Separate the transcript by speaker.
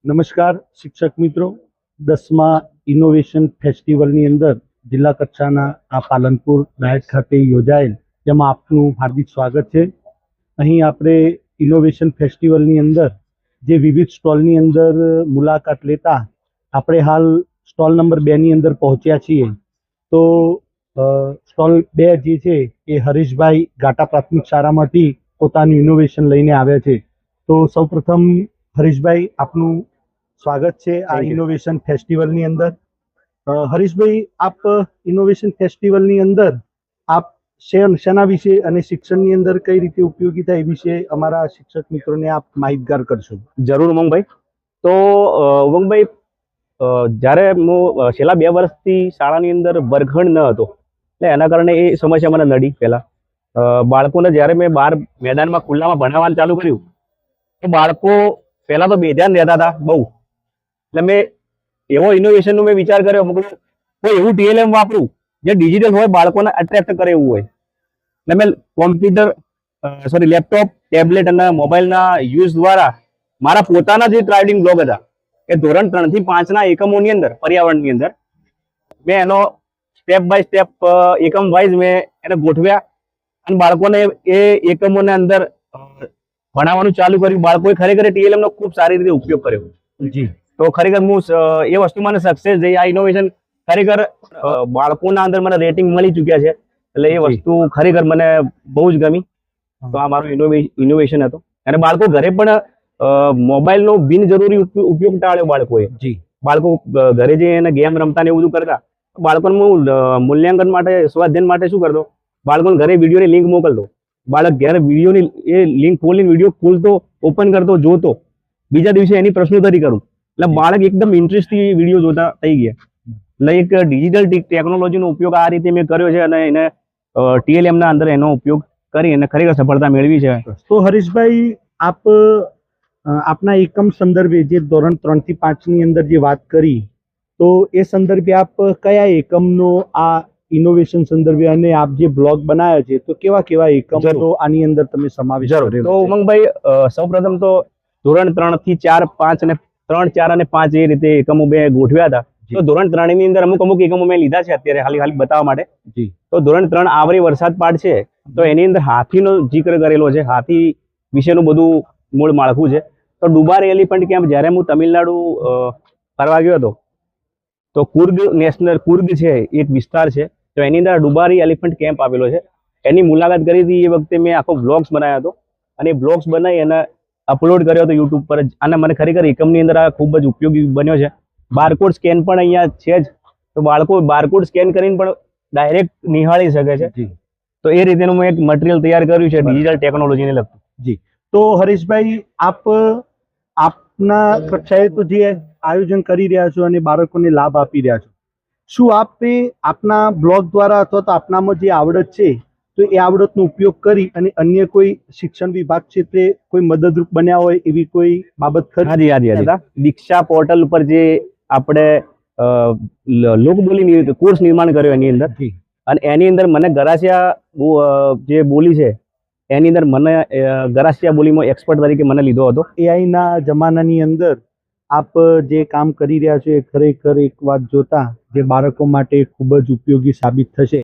Speaker 1: નમસ્કાર શિક્ષક મિત્રો, 10મા ઇનોવેશન ફેસ્ટિવલની અંદર જિલ્લા કક્ષાના આ પાલનપુર ડાયટ ખાતે યોજાયેલ, જેમાં આપનું હાર્દિક સ્વાગત છે. અહીં આપણે ઇનોવેશન ફેસ્ટિવલની અંદર જે વિવિધ સ્ટોલની અંદર મુલાકાત લેતા આપણે હાલ સ્ટોલ નંબર 2ની અંદર પહોંચ્યા છીએ. તો સ્ટોલ 2 જે છે એ હરીશભાઈ ગાટા પ્રાથમિક શાળામાંથી પોતાનું ઇનોવેશન લઈને આવ્યા છે. તો સૌપ્રથમ હરીશભાઈ, આપનું સ્વાગત છે આ ઇનોવેશન ફેસ્ટિવલની અંદર. હરીશભાઈ, આપ ઇનોવેશન ફેસ્ટિવલની અંદર આપ શેના વિશે અને શિક્ષણની અંદર કઈ રીતે ઉપયોગી થાય એ વિશે અમારા શિક્ષક મિત્રોને આપ માહિતગાર કરશો.
Speaker 2: જરૂર ઉમંગભાઈ. તો ઉમંગભાઈ, જ્યારે હું છેલ્લા 2 વર્ષથી શાળાની અંદર વર્ગખંડ ન હતો, એટલે એના કારણે એ સમસ્યા મને નડી. પહેલા બાળકોને જ્યારે મેં બહાર મેદાનમાં ખુલ્લામાં ભણાવવાનું ચાલુ કર્યું તો બાળકો પહેલા તો બેધ્યાન રહેતા હતા બહુ. એટલે મેં એવો ઇનોવેશનનો મેં વિચાર કર્યો, કોઈ એવું ટીએલએમ વાપરું જે ડિજિટલ હોય, બાળકોને અટ્રેક્ટ કરે એવું હોય. એટલે મેં લેપટોપ, ટેબ્લેટ અને મોબાઈલના યુઝ દ્વારા મારા પોતાના જે ટ્રાવેલિંગ બ્લોગ હતા એ ધોરણ 3 થી 5ના એકમોની અંદર, પર્યાવરણની અંદર મેં એનો સ્ટેપ બાય સ્ટેપ એકમ વાઇઝ મેં એને ગોઠવ્યા અને બાળકોને એ એકમોની અંદર ભણાવવાનું ચાલુ કર્યું. બાળકોએ ખરેખર ટીએલએમ નો ખૂબ સારી રીતે ઉપયોગ કર્યો.
Speaker 1: જી.
Speaker 2: તો ખરેખર હું એ વસ્તુ મને સક્સેસ જઈ. આ ઇનોવેશન ખરેખર બાળકોના અંદર મને રેટિંગ મળી ચૂક્યા છે, એટલે એ વસ્તુ ખરેખર મને બહુ જ ગમી. તો આ મારો ઇનોવેશન હતો. અને બાળકો ઘરે પણ મોબાઈલનો બિનજરૂરી ઉપયોગ ટાળ્યો બાળકોએ.
Speaker 1: જી.
Speaker 2: બાળકો ઘરે જઈને ગેમ રમતા ને એવું બધું કરતા. બાળકોને હું મૂલ્યાંકન માટે, સ્વાધ્યાયન માટે શું કરતો, બાળકોને ઘરે વિડીયોની લિંક મોકલતો. બાળક ઘરે વિડીયોની એ લિંક ખોલીને વિડીયો ખોલતો, ઓપન કરતો, જોતો. બીજા દિવસે એની પ્રશ્નોત્તરી કરું. એટલે બાળક એકદમ ઇન્ટરેસ્ટથી વિડીયો જોતા થઈ ગયા. એટલે એક ડિજિટલ ટેકનોલોજીનો ઉપયોગ આ રીતે મેં કર્યો છે અને એને ટીએલએમ ના અંદર એનો ઉપયોગ કરી અને ખરેખર સફળતા મેળવી છે.
Speaker 1: તો હરીશભાઈ, આપ આપના એકમ સંદર્ભે જે ધોરણ 3 થી 5ની અંદર જે વાત કરી, તો એ સંદર્ભે આપ કયા એકમનો આ ઇનોવેશન સંદર્ભે અને આપ જે બ્લોગ બનાવ્યા છે તો કેવા એકમો આની અંદર તમે સમાવેશ કરેલો?
Speaker 2: તો ઉમંગભાઈ, સૌપ્રથમ તો ધોરણ 3 થી 4, 5 અને 3, 4 અને 5 એ રીતે એકમો મેં ગોઠવ્યા હતા. તો ધોરણ 3 ની અંદર અમુક એકમો મેં લીધા છે અત્યારે ખાલી બતાવવા માટે.
Speaker 1: જી.
Speaker 2: તો ધોરણ 3 આવરી વરસાદ પાઠ છે, તો એની અંદર હાથીનો જિક્ર કરેલો છે. હાથી વિશેનું બધું મૂળ માળખું છે. તો ડુબાર એલિફન્ટ કેમ્પ જ્યારે હું તમિલનાડુ ફરવા ગયો હતો, તો કુર્ગ છે એક વિસ્તાર છે, તો એની અંદર ડુબારી એલિફન્ટ કેમ્પ આવેલો છે. એની મુલાકાત કરી હતી. એ વખતે મેં આખો બ્લોગ્સ બનાવ્યો હતો અને એ બ્લોગ્સ બનાવી અને અપલોડ કર્યો હતો યુટ્યુબ પર જ. અને મને ખરેખર એકમની અંદર આ ખૂબ જ ઉપયોગી બન્યો છે. બારકોડ સ્કેન પણ અહીંયા છે જ, તો બાળકો બારકોડ સ્કેન કરીને પણ ડાયરેક્ટ નિહાળી શકે છે. તો એ રીતેનું મેં એક મટીરિયલ તૈયાર કર્યું છે ડિજિટલ ટેકનોલોજીને લગતું.
Speaker 1: જી. તો હરીશભાઈ, આપના કક્ષાએ તો જે આયોજન કરી રહ્યા છો અને બાળકોને લાભ આપી રહ્યા છો, શું આપે આપના બ્લોગ દ્વારા અથવા તો આપનામાં જે આવડત છે તો એ આવડતનો ઉપયોગ કરી અને અન્ય કોઈ શિક્ષણ વિભાગ ક્ષેત્રે કોઈ મદદરૂપ બન્યા હોય એવી કોઈ બાબત ખરી?
Speaker 2: હાજી. દીક્ષા પોર્ટલ ઉપર જે આપણે લોકબોલી કોર્સ નિર્માણ કર્યો એની અંદર, અને એની અંદર મને ગરાસિયા જે બોલી છે એની અંદર મને ગરાસિયા બોલીમાં એક્સપર્ટ તરીકે મને લીધો હતો.
Speaker 1: એઆઈના જમાનાની અંદર આપ જે કામ કરી રહ્યા છો એ ખરેખર એક વાત જોતા જે બાળકો માટે ખૂબ જ ઉપયોગી સાબિત થશે.